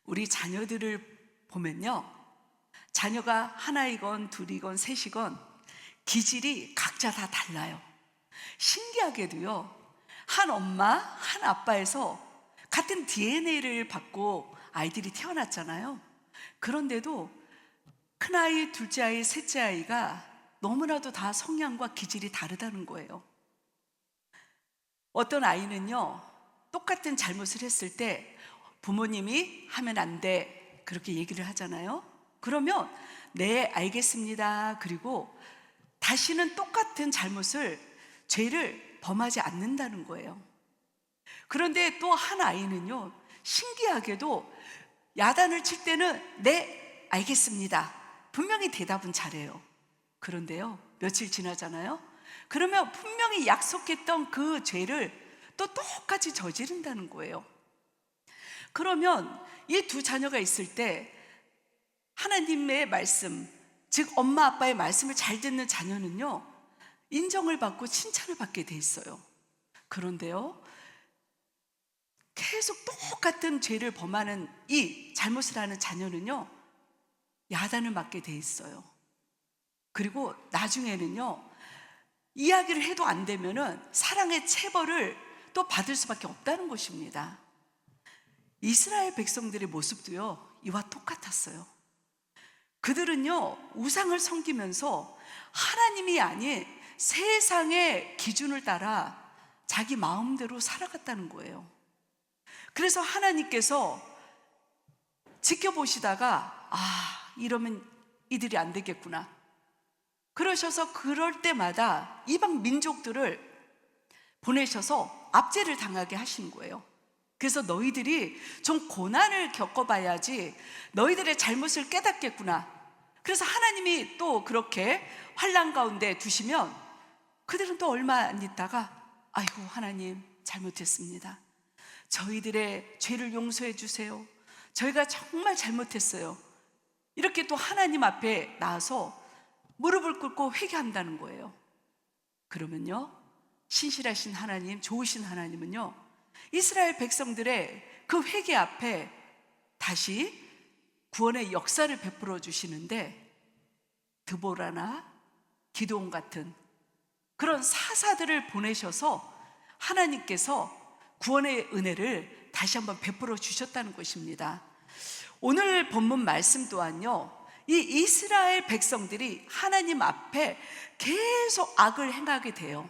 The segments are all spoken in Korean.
우리 자녀들을 보면요, 자녀가 하나이건 둘이건 셋이건 기질이 각자 다 달라요. 신기하게도요, 한 엄마, 한 아빠에서 같은 DNA를 받고 아이들이 태어났잖아요. 그런데도 큰아이, 둘째 아이, 셋째 아이가 너무나도 다 성향과 기질이 다르다는 거예요. 어떤 아이는요, 똑같은 잘못을 했을 때 부모님이 하면 안 돼, 그렇게 얘기를 하잖아요. 그러면 네, 알겠습니다. 그리고 다시는 똑같은 죄를 범하지 않는다는 거예요. 그런데 또 한 아이는요, 신기하게도 야단을 칠 때는 네, 알겠습니다. 분명히 대답은 잘해요. 그런데요, 며칠 지나잖아요. 그러면 분명히 약속했던 그 죄를 또 똑같이 저지른다는 거예요. 그러면 이 두 자녀가 있을 때 하나님의 말씀, 즉 엄마 아빠의 말씀을 잘 듣는 자녀는요, 인정을 받고 칭찬을 받게 돼 있어요. 그런데요, 계속 똑같은 죄를 범하는 이 잘못을 하는 자녀는요, 야단을 맞게 돼 있어요. 그리고 나중에는요, 이야기를 해도 안 되면은 사랑의 체벌을 또 받을 수밖에 없다는 것입니다. 이스라엘 백성들의 모습도요, 이와 똑같았어요. 그들은요, 우상을 섬기면서 하나님이 아닌 세상의 기준을 따라 자기 마음대로 살아갔다는 거예요. 그래서 하나님께서 지켜보시다가 이러면 이들이 안 되겠구나, 그러셔서 그럴 때마다 이방 민족들을 보내셔서 압제를 당하게 하신 거예요. 그래서 너희들이 좀 고난을 겪어봐야지 너희들의 잘못을 깨닫겠구나. 그래서 하나님이 또 그렇게 환난 가운데 두시면 그들은 또 얼마 안 있다가 아이고 하나님 잘못했습니다. 저희들의 죄를 용서해 주세요. 저희가 정말 잘못했어요. 이렇게 또 하나님 앞에 나와서 무릎을 꿇고 회개한다는 거예요. 그러면요, 신실하신 하나님, 좋으신 하나님은요, 이스라엘 백성들의 그 회개 앞에 다시 구원의 역사를 베풀어 주시는데, 드보라나 기드온 같은 그런 사사들을 보내셔서 하나님께서 구원의 은혜를 다시 한번 베풀어 주셨다는 것입니다. 오늘 본문 말씀 또한요, 이 이스라엘 백성들이 하나님 앞에 계속 악을 행하게 돼요.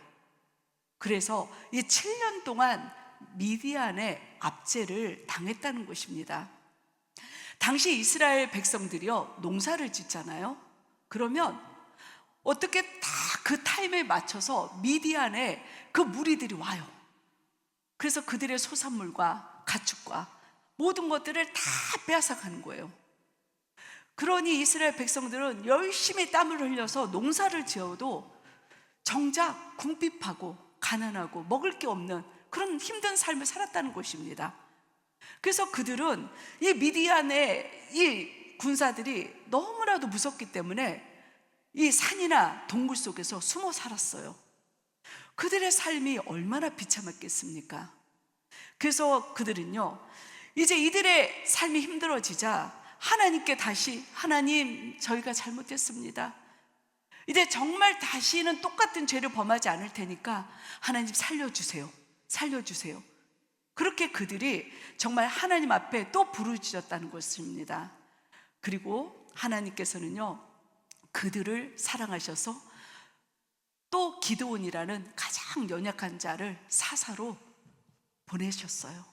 그래서 이 7년 동안 미디안의 압제를 당했다는 것입니다. 당시 이스라엘 백성들이요, 농사를 짓잖아요. 그러면 어떻게 다 그 타임에 맞춰서 미디안에 그 무리들이 와요. 그래서 그들의 소산물과 가축과 모든 것들을 다 빼앗아가는 거예요. 그러니 이스라엘 백성들은 열심히 땀을 흘려서 농사를 지어도 정작 궁핍하고 가난하고 먹을 게 없는 그런 힘든 삶을 살았다는 것입니다. 그래서 그들은 이 미디안의 이 군사들이 너무나도 무섭기 때문에 이 산이나 동굴 속에서 숨어 살았어요. 그들의 삶이 얼마나 비참했겠습니까? 그래서 그들은요, 이제 이들의 삶이 힘들어지자 하나님께 다시 하나님, 저희가 잘못했습니다. 이제 정말 다시는 똑같은 죄를 범하지 않을 테니까 하나님 살려주세요. 살려주세요. 그렇게 그들이 정말 하나님 앞에 또 부르짖었다는 것입니다. 그리고 하나님께서는요, 그들을 사랑하셔서 또 기드온이라는 가장 연약한 자를 사사로 보내셨어요.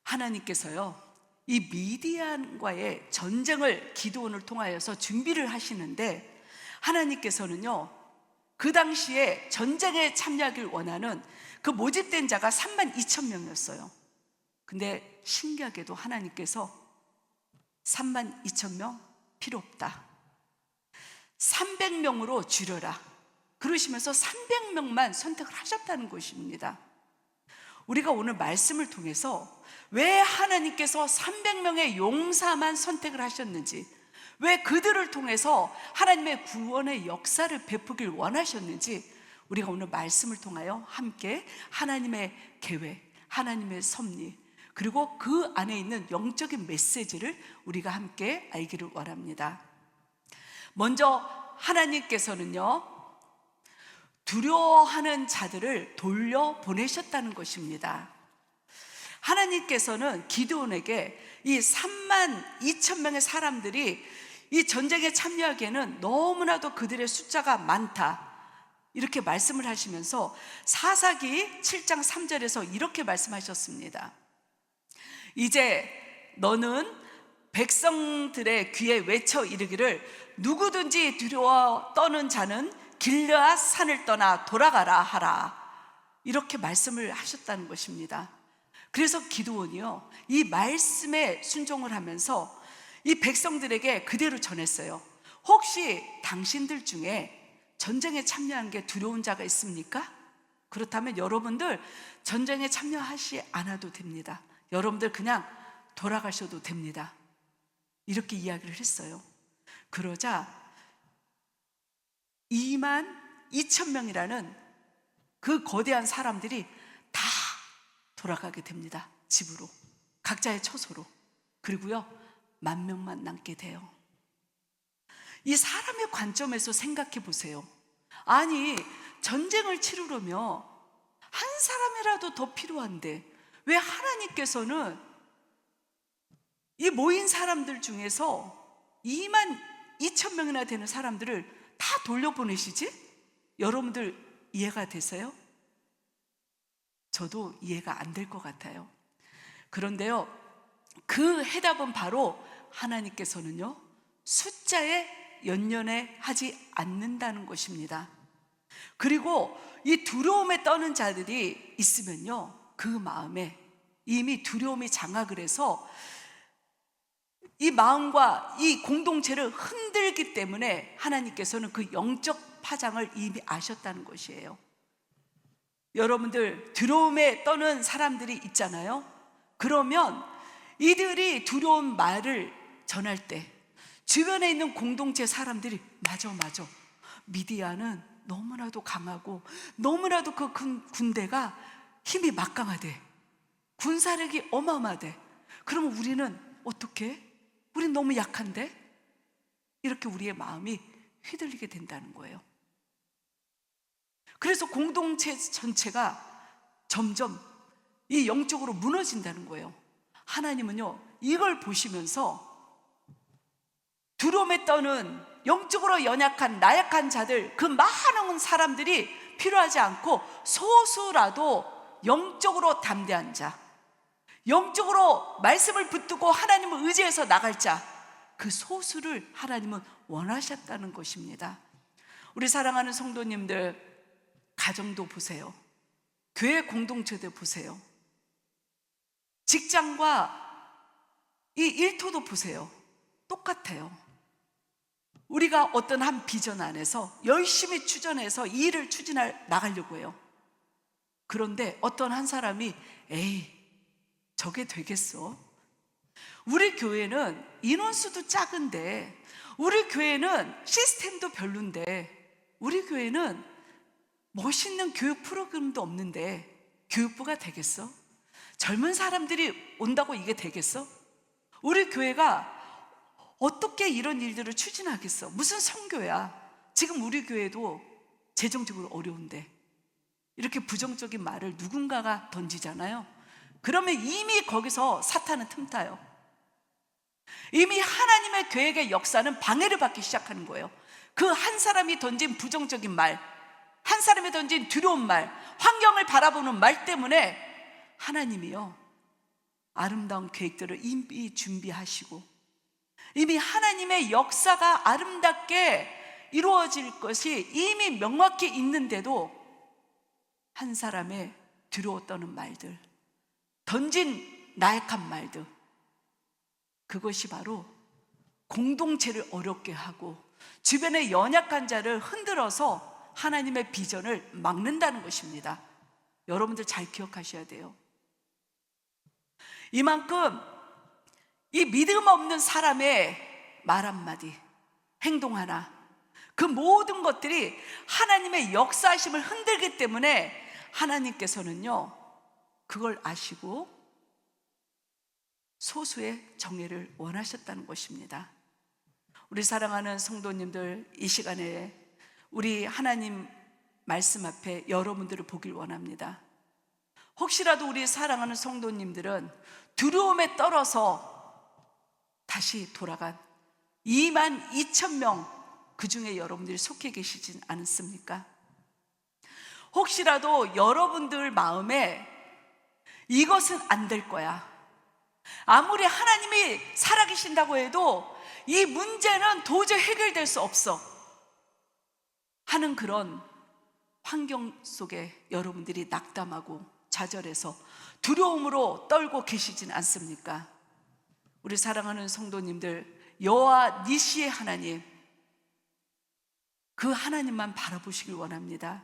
하나님께서요, 이 미디안과의 전쟁을 기드온을 통하여서 준비를 하시는데, 하나님께서는요, 그 당시에 전쟁에 참여하길 원하는 그 모집된 자가 32,000명이었어요. 근데 신기하게도 하나님께서 32,000명 필요 없다, 300명으로 줄여라, 그러시면서 300명만 선택을 하셨다는 것입니다. 우리가 오늘 말씀을 통해서 왜 하나님께서 300명의 용사만 선택을 하셨는지, 왜 그들을 통해서 하나님의 구원의 역사를 베푸길 원하셨는지, 우리가 오늘 말씀을 통하여 함께 하나님의 계획, 하나님의 섭리, 그리고 그 안에 있는 영적인 메시지를 우리가 함께 알기를 원합니다. 먼저 하나님께서는요, 두려워하는 자들을 돌려보내셨다는 것입니다. 하나님께서는 기드온에게 이 32,000명의 사람들이 이 전쟁에 참여하기에는 너무나도 그들의 숫자가 많다, 이렇게 말씀을 하시면서 사사기 7장 3절에서 이렇게 말씀하셨습니다. 이제 너는 백성들의 귀에 외쳐 이르기를 누구든지 두려워 떠는 자는 길르앗 산을 떠나 돌아가라 하라, 이렇게 말씀을 하셨다는 것입니다. 그래서 기드온이요, 이 말씀에 순종을 하면서 이 백성들에게 그대로 전했어요. 혹시 당신들 중에 전쟁에 참여한 게 두려운 자가 있습니까? 그렇다면 여러분들 전쟁에 참여하지 않아도 됩니다. 여러분들 그냥 돌아가셔도 됩니다. 이렇게 이야기를 했어요. 그러자 22,000명이라는 그 거대한 사람들이 다 돌아가게 됩니다. 집으로, 각자의 처소로. 그리고요, 10,000명만 남게 돼요. 이 사람의 관점에서 생각해 보세요. 아니, 전쟁을 치르려면 한 사람이라도 더 필요한데 왜 하나님께서는 이 모인 사람들 중에서 22,000명이나 되는 사람들을 다 돌려보내시지? 여러분들 이해가 되세요? 저도 이해가 안 될 것 같아요. 그런데요, 그 해답은 바로 하나님께서는요, 숫자에 연연해 하지 않는다는 것입니다. 그리고 이 두려움에 떠는 자들이 있으면요, 그 마음에 이미 두려움이 장악을 해서 이 마음과 이 공동체를 흔들기 때문에 하나님께서는 그 영적 파장을 이미 아셨다는 것이에요. 여러분들 두려움에 떠는 사람들이 있잖아요. 그러면 이들이 두려운 말을 전할 때 주변에 있는 공동체 사람들이 맞아, 미디어는 너무나도 강하고 너무나도 그 군대가 힘이 막강하대, 군사력이 어마어마하대. 그러면 우리는 어떻게? 우린 너무 약한데? 이렇게 우리의 마음이 휘둘리게 된다는 거예요. 그래서 공동체 전체가 점점 이 영적으로 무너진다는 거예요. 하나님은요, 이걸 보시면서 두려움에 떠는 영적으로 연약한 나약한 자들, 그 많은 사람들이 필요하지 않고 소수라도 영적으로 담대한 자, 영적으로 말씀을 붙들고 하나님을 의지해서 나갈 자, 그 소수를 하나님은 원하셨다는 것입니다. 우리 사랑하는 성도님들, 가정도 보세요. 교회 공동체도 보세요. 직장과 이 일터도 보세요. 똑같아요. 우리가 어떤 한 비전 안에서 열심히 추진해서 이 일을 나가려고 해요. 그런데 어떤 한 사람이 에이, 저게 되겠어? 우리 교회는 인원수도 작은데, 우리 교회는 시스템도 별론데, 우리 교회는 멋있는 교육 프로그램도 없는데 교육부가 되겠어? 젊은 사람들이 온다고 이게 되겠어? 우리 교회가 어떻게 이런 일들을 추진하겠어? 무슨 선교야? 지금 우리 교회도 재정적으로 어려운데, 이렇게 부정적인 말을 누군가가 던지잖아요. 그러면 이미 거기서 사탄은 틈타요. 이미 하나님의 계획의 역사는 방해를 받기 시작하는 거예요. 그 한 사람이 던진 부정적인 말, 한 사람이 던진 두려운 말, 환경을 바라보는 말 때문에 하나님이요, 아름다운 계획들을 이미 준비하시고 이미 하나님의 역사가 아름답게 이루어질 것이 이미 명확히 있는데도 한 사람의 두려워 떠는 말들, 던진 나약한 말들, 그것이 바로 공동체를 어렵게 하고 주변의 연약한 자를 흔들어서 하나님의 비전을 막는다는 것입니다. 여러분들 잘 기억하셔야 돼요. 이만큼 이 믿음 없는 사람의 말 한마디, 행동 하나, 그 모든 것들이 하나님의 역사하심을 흔들기 때문에 하나님께서는요, 그걸 아시고 소수의 정예를 원하셨다는 것입니다. 우리 사랑하는 성도님들, 이 시간에 우리 하나님 말씀 앞에 여러분들을 보길 원합니다. 혹시라도 우리 사랑하는 성도님들은 두려움에 떨어서 다시 돌아간 22,000명 그 중에 여러분들이 속해 계시진 않습니까? 혹시라도 여러분들 마음에 이것은 안 될 거야, 아무리 하나님이 살아계신다고 해도 이 문제는 도저히 해결될 수 없어 하는 그런 환경 속에 여러분들이 낙담하고 좌절해서 두려움으로 떨고 계시진 않습니까? 우리 사랑하는 성도님들, 여호와 니시의 하나님, 그 하나님만 바라보시길 원합니다.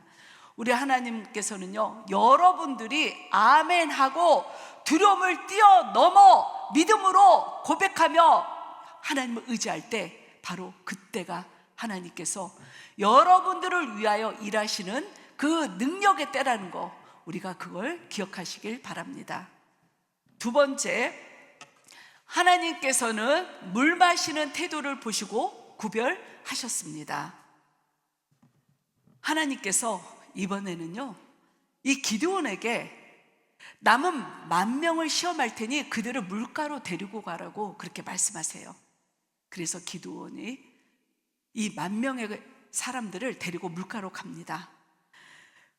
우리 하나님께서는요, 여러분들이 아멘 하고 두려움을 뛰어넘어 믿음으로 고백하며 하나님을 의지할 때, 바로 그때가 하나님께서 여러분들을 위하여 일하시는 그 능력의 때라는 거, 우리가 그걸 기억하시길 바랍니다. 두 번째, 하나님께서는 물 마시는 태도를 보시고 구별하셨습니다. 하나님께서 이번에는요, 이 기드온에게 남은 10,000명을 시험할 테니 그들을 물가로 데리고 가라고 그렇게 말씀하세요. 그래서 기드온이 이 10,000명의 사람들을 데리고 물가로 갑니다.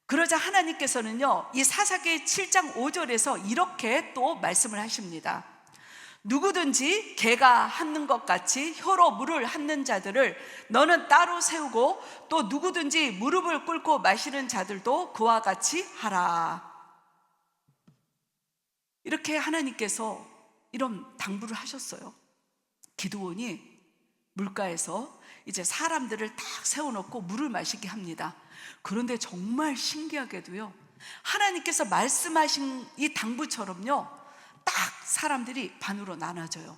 그러자 하나님께서는요, 이 사사기 7장 5절에서 이렇게 또 말씀을 하십니다. 누구든지 개가 핥는 것 같이 혀로 물을 핥는 자들을 너는 따로 세우고, 또 누구든지 무릎을 꿇고 마시는 자들도 그와 같이 하라. 이렇게 하나님께서 이런 당부를 하셨어요. 기드온이 물가에서 이제 사람들을 딱 세워놓고 물을 마시게 합니다. 그런데 정말 신기하게도요, 하나님께서 말씀하신 이 당부처럼요, 딱 사람들이 반으로 나눠져요.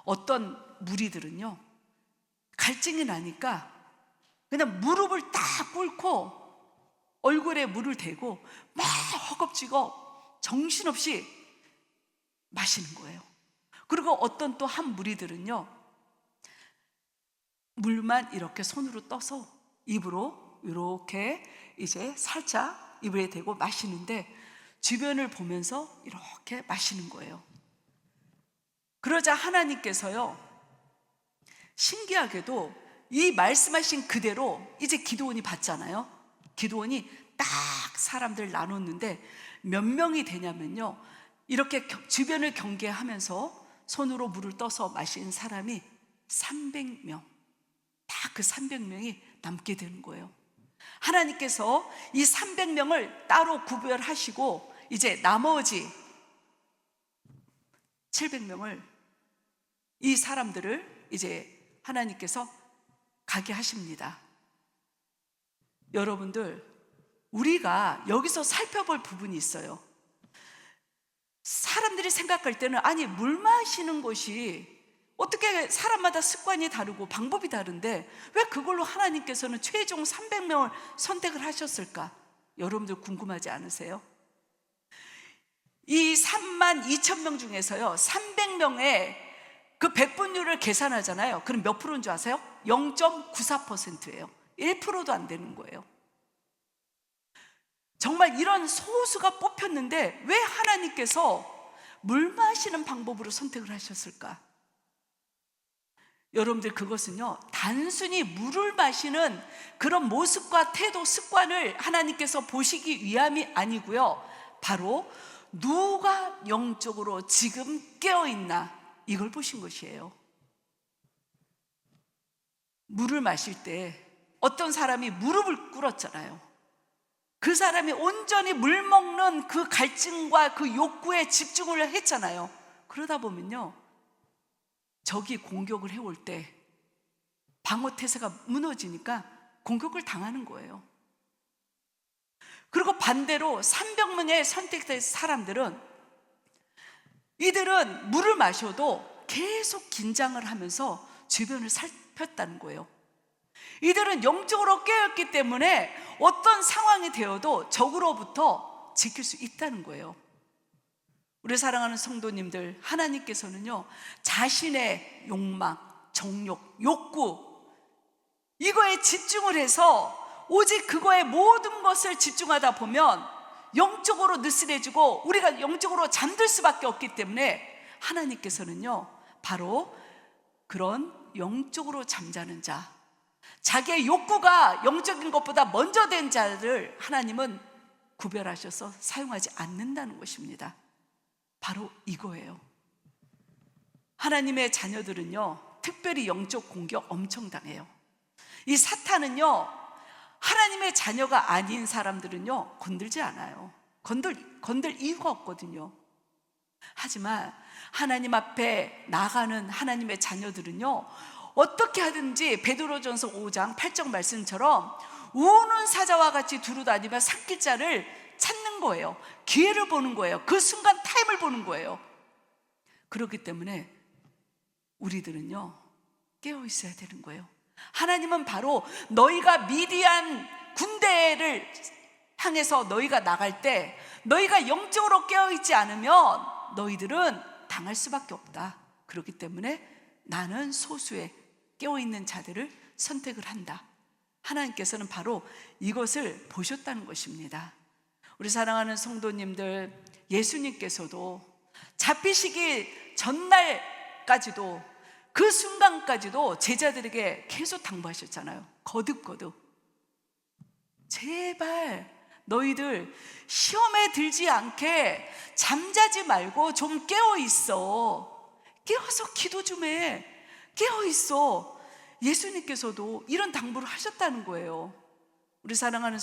어떤 무리들은요, 갈증이 나니까 그냥 무릎을 딱 꿇고 얼굴에 물을 대고 막 허겁지겁 정신없이 마시는 거예요. 그리고 어떤 또 한 무리들은요, 물만 이렇게 손으로 떠서 입으로 이렇게 이제 살짝 입에 대고 마시는데, 주변을 보면서 이렇게 마시는 거예요. 그러자 하나님께서요, 신기하게도 이 말씀하신 그대로 이제 기드온이 봤잖아요. 기드온이 딱 사람들 나눴는데 몇 명이 되냐면요, 이렇게 주변을 경계하면서 손으로 물을 떠서 마신 사람이 300명, 딱 그 300명이 남게 되는 거예요. 하나님께서 이 300명을 따로 구별하시고 이제 나머지 700명을, 이 사람들을 이제 하나님께서 가게 하십니다. 여러분들, 우리가 여기서 살펴볼 부분이 있어요. 사람들이 생각할 때는, 아니 물 마시는 것이 어떻게 사람마다 습관이 다르고 방법이 다른데 왜 그걸로 하나님께서는 최종 300명을 선택을 하셨을까? 여러분들 궁금하지 않으세요? 이 32,000명 중에서요, 300명의 그 백분율을 계산하잖아요. 그럼 몇 프로인 줄 아세요? 0.94%예요. 1%도 안 되는 거예요. 정말 이런 소수가 뽑혔는데 왜 하나님께서 물 마시는 방법으로 선택을 하셨을까? 여러분들, 그것은요, 단순히 물을 마시는 그런 모습과 태도, 습관을 하나님께서 보시기 위함이 아니고요, 바로 누가 영적으로 지금 깨어있나, 이걸 보신 것이에요. 물을 마실 때 어떤 사람이 무릎을 꿇었잖아요. 그 사람이 온전히 물 먹는 그 갈증과 그 욕구에 집중을 했잖아요. 그러다 보면요, 적이 공격을 해올 때 방어 태세가 무너지니까 공격을 당하는 거예요. 그리고 반대로 300명의 선택된 사람들은, 이들은 물을 마셔도 계속 긴장을 하면서 주변을 살폈다는 거예요. 이들은 영적으로 깨었기 때문에 어떤 상황이 되어도 적으로부터 지킬 수 있다는 거예요. 우리 사랑하는 성도님들, 하나님께서는요, 자신의 욕망, 정욕, 욕구, 이거에 집중을 해서 오직 그거에 모든 것을 집중하다 보면 영적으로 느슨해지고 우리가 영적으로 잠들 수밖에 없기 때문에 하나님께서는요, 바로 그런 영적으로 잠자는 자, 자기의 욕구가 영적인 것보다 먼저 된 자를 하나님은 구별하셔서 사용하지 않는다는 것입니다. 바로 이거예요. 하나님의 자녀들은요, 특별히 영적 공격 엄청 당해요. 이 사탄은요, 하나님의 자녀가 아닌 사람들은요, 건들지 않아요. 건들 이유가 없거든요. 하지만 하나님 앞에 나가는 하나님의 자녀들은요, 어떻게 하든지 베드로전서 5장 8절 말씀처럼 우는 사자와 같이 두루다니며 산길자를 찾는 거예요. 기회를 보는 거예요. 그 순간 타임을 보는 거예요. 그렇기 때문에 우리들은요, 깨어 있어야 되는 거예요. 하나님은 바로 너희가 미디안 군대를 향해서 너희가 나갈 때 너희가 영적으로 깨어 있지 않으면 너희들은 당할 수밖에 없다. 그렇기 때문에 나는 소수의 깨어 있는 자들을 선택을 한다. 하나님께서는 바로 이것을 보셨다는 것입니다. 우리 사랑하는 성도님들, 예수님께서도 잡히시기 전날까지도, 그 순간까지도 제자들에게 계속 당부하셨잖아요. 거듭 제발 너희들 시험에 들지 않게 잠자지 말고 좀 깨어 있어. 깨어서 기도 좀 해. 깨어 있어. 예수님께서도 이런 당부를 하셨다는 거예요. 우리 사랑하는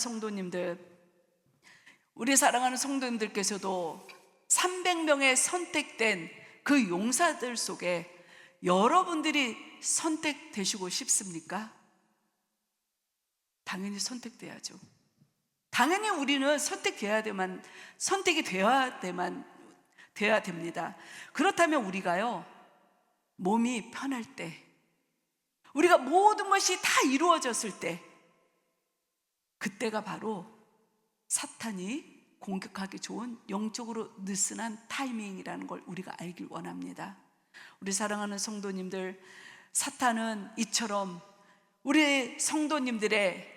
성도님들께서도 300명의 선택된 그 용사들 속에 여러분들이 선택되시고 싶습니까? 당연히 선택돼야죠. 당연히 우리는 선택이 돼야 됩니다. 그렇다면 우리가요, 몸이 편할 때, 우리가 모든 것이 다 이루어졌을 때, 그때가 바로 사탄이 공격하기 좋은 영적으로 느슨한 타이밍이라는 걸 우리가 알길 원합니다. 우리 사랑하는 성도님들, 사탄은 이처럼 우리 성도님들의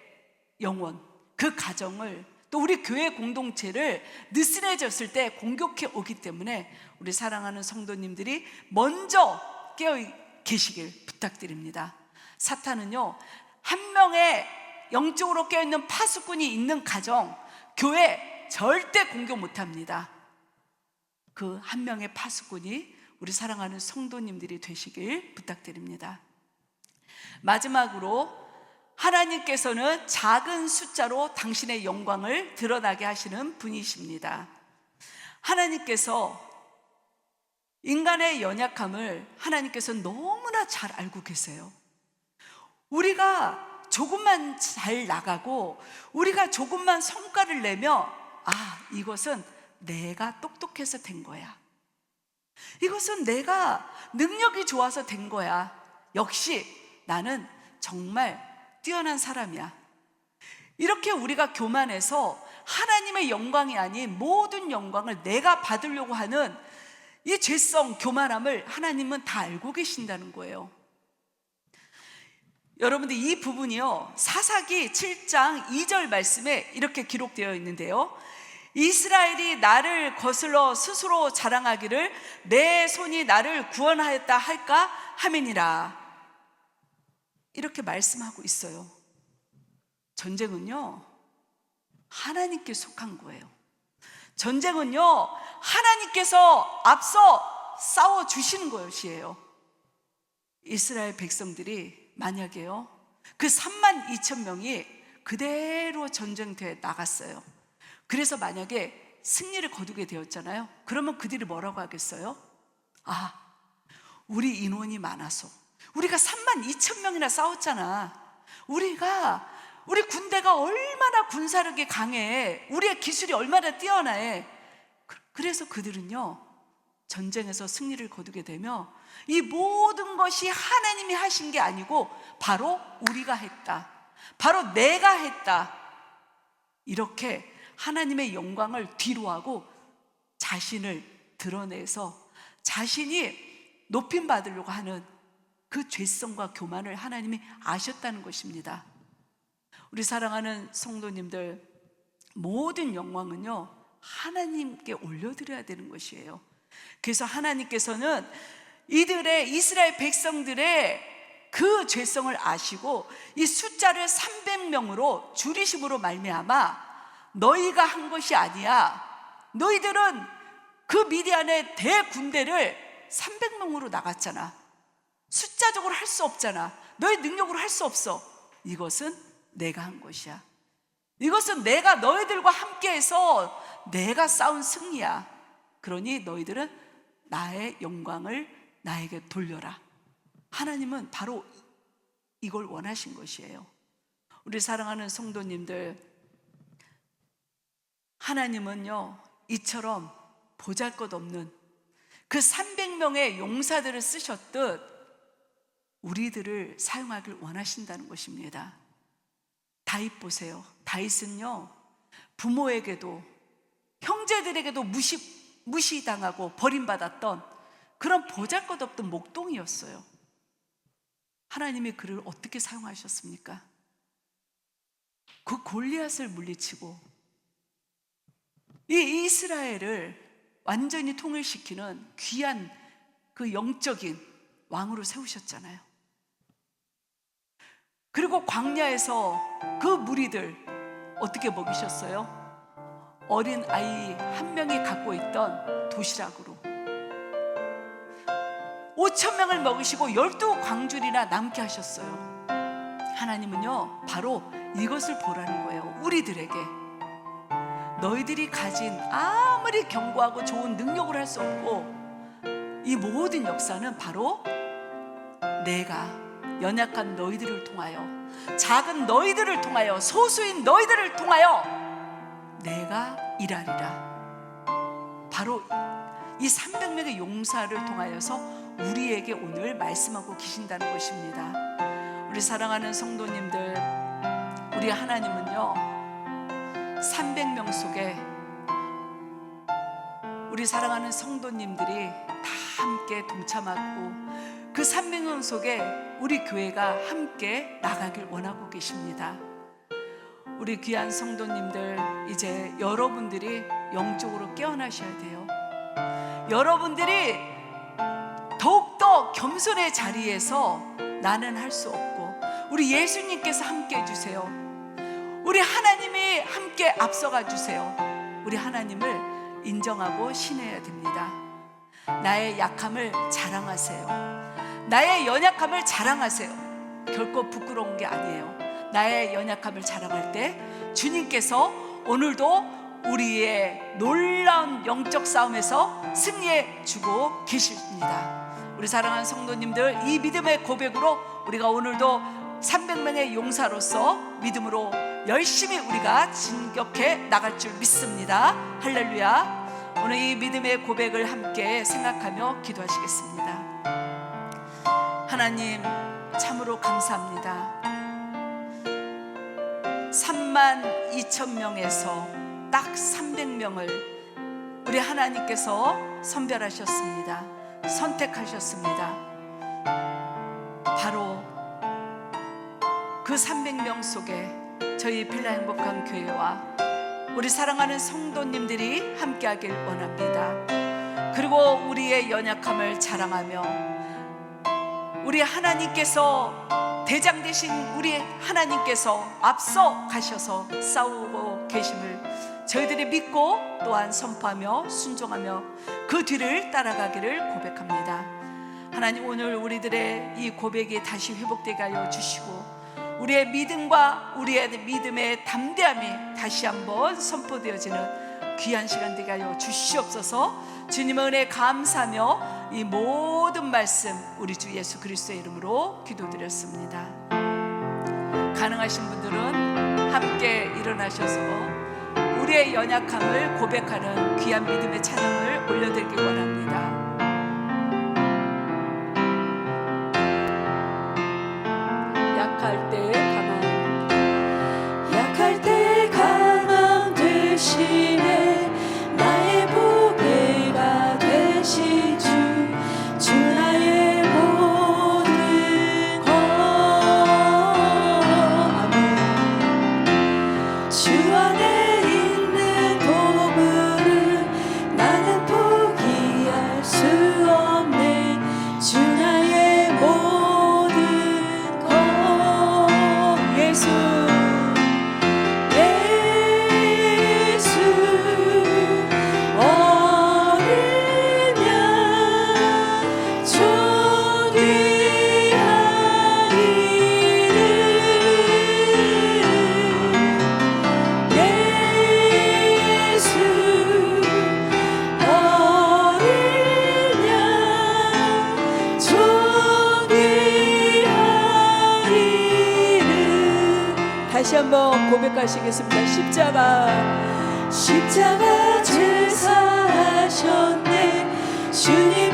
영혼, 그 가정을, 또 우리 교회 공동체를 느슨해졌을 때 공격해 오기 때문에 우리 사랑하는 성도님들이 먼저 깨어 계시길 부탁드립니다. 사탄은요, 한 명의 영적으로 깨어있는 파수꾼이 있는 가정, 교회 절대 공격 못합니다. 그 한 명의 파수꾼이 우리 사랑하는 성도님들이 되시길 부탁드립니다. 마지막으로 하나님께서는 작은 숫자로 당신의 영광을 드러나게 하시는 분이십니다. 하나님께서 인간의 연약함을 하나님께서 너무나 잘 알고 계세요. 우리가 조금만 잘 나가고 우리가 조금만 성과를 내며, 이것은 내가 똑똑해서 된 거야. 이것은 내가 능력이 좋아서 된 거야. 역시 나는 정말 뛰어난 사람이야. 이렇게 우리가 교만해서 하나님의 영광이 아닌 모든 영광을 내가 받으려고 하는 이 죄성, 교만함을 하나님은 다 알고 계신다는 거예요. 여러분들, 이 부분이요, 사사기 7장 2절 말씀에 이렇게 기록되어 있는데요, 이스라엘이 나를 거슬러 스스로 자랑하기를 내 손이 나를 구원하였다 할까 하매니라, 이렇게 말씀하고 있어요. 전쟁은요, 하나님께 속한 거예요. 전쟁은요, 하나님께서 앞서 싸워주시는 것이에요. 이스라엘 백성들이 만약에요, 그 32,000명이 그대로 전쟁터에 나갔어요. 그래서 만약에 승리를 거두게 되었잖아요. 그러면 그들이 뭐라고 하겠어요? 우리 인원이 많아서, 우리가 32,000명이나 싸웠잖아. 우리 군대가 얼마나 군사력이 강해, 우리의 기술이 얼마나 뛰어나해. 그래서 그들은요, 전쟁에서 승리를 거두게 되며 이 모든 것이 하나님이 하신 게 아니고 바로 우리가 했다, 바로 내가 했다, 이렇게 하나님의 영광을 뒤로하고 자신을 드러내서 자신이 높임 받으려고 하는 그 죄성과 교만을 하나님이 아셨다는 것입니다. 우리 사랑하는 성도님들, 모든 영광은요 하나님께 올려드려야 되는 것이에요. 그래서 하나님께서는 이스라엘 백성들의 그 죄성을 아시고 이 숫자를 300명으로 줄이심으로 말미암아 너희가 한 것이 아니야, 너희들은 그 미디안의 대군대를 300명으로 나갔잖아, 숫자적으로 할 수 없잖아, 너희 능력으로 할 수 없어, 이것은 내가 한 것이야, 이것은 내가 너희들과 함께해서 내가 싸운 승리야, 그러니 너희들은 나의 영광을 나에게 돌려라. 하나님은 바로 이걸 원하신 것이에요. 우리 사랑하는 성도님들, 하나님은요 이처럼 보잘것없는 그 300명의 용사들을 쓰셨듯 우리들을 사용하길 원하신다는 것입니다. 다윗 보세요. 다윗은요 부모에게도 형제들에게도 무시당하고 버림받았던 그런 보잘것없던 목동이었어요. 하나님이 그를 어떻게 사용하셨습니까? 그 골리앗을 물리치고 이 이스라엘을 완전히 통일시키는 귀한 그 영적인 왕으로 세우셨잖아요. 그리고 광야에서 그 무리들 어떻게 먹이셨어요? 어린 아이 한 명이 갖고 있던 도시락으로 5,000명을 먹이시고 12광줄이나 남게 하셨어요. 하나님은요 바로 이것을 보라는 거예요. 우리들에게 너희들이 가진 아무리 견고하고 좋은 능력을 할 수 없고 이 모든 역사는 바로 내가 연약한 너희들을 통하여, 작은 너희들을 통하여, 소수인 너희들을 통하여 내가 일하리라. 바로 이 300명의 용사를 통하여서 우리에게 오늘 말씀하고 계신다는 것입니다. 우리 사랑하는 성도님들, 우리 하나님은요 300명 속에 우리 사랑하는 성도님들이 다 함께 동참하고 그 300명 속에 우리 교회가 함께 나가길 원하고 계십니다. 우리 귀한 성도님들, 이제 여러분들이 영적으로 깨어나셔야 돼요. 여러분들이 더욱더 겸손의 자리에서 나는 할 수 없고 우리 예수님께서 함께 해주세요. 우리 하나님이 함께 앞서가 주세요. 우리 하나님을 인정하고 신뢰해야 됩니다. 나의 약함을 자랑하세요. 나의 연약함을 자랑하세요. 결코 부끄러운 게 아니에요. 나의 연약함을 자랑할 때 주님께서 오늘도 우리의 놀라운 영적 싸움에서 승리해 주고 계십니다. 우리 사랑하는 성도님들, 이 믿음의 고백으로 우리가 오늘도 300명의 용사로서 믿음으로 열심히 우리가 진격해 나갈 줄 믿습니다. 할렐루야. 오늘 이 믿음의 고백을 함께 생각하며 기도하시겠습니다. 하나님 참으로 감사합니다. 32,000명에서 딱 300명을 우리 하나님께서 선별하셨습니다. 선택하셨습니다. 바로 그 300명 속에 저희 빌라 행복한 교회와 우리 사랑하는 성도님들이 함께하길 원합니다. 그리고 우리의 연약함을 자랑하며 우리 하나님께서 대장 되신 우리 하나님께서 앞서 가셔서 싸우고 계심을 저희들이 믿고 또한 선포하며 순종하며 그 뒤를 따라가기를 고백합니다. 하나님, 오늘 우리들의 이 고백이 다시 회복되게 하여 주시고 우리의 믿음과 우리의 믿음의 담대함이 다시 한번 선포되어지는 귀한 시간 되게 하여 주시옵소서. 주님의 은혜 감사하며 이 모든 말씀 우리 주 예수 그리스도의 이름으로 기도드렸습니다. 가능하신 분들은 함께 일어나셔서 우리의 연약함을 고백하는 귀한 믿음의 찬양을 올려드리기 원합니다. 약할 때 강함 되시네 나의 보배가 되 한번 고백하시겠습니다. 십자가 제사하셨네 주님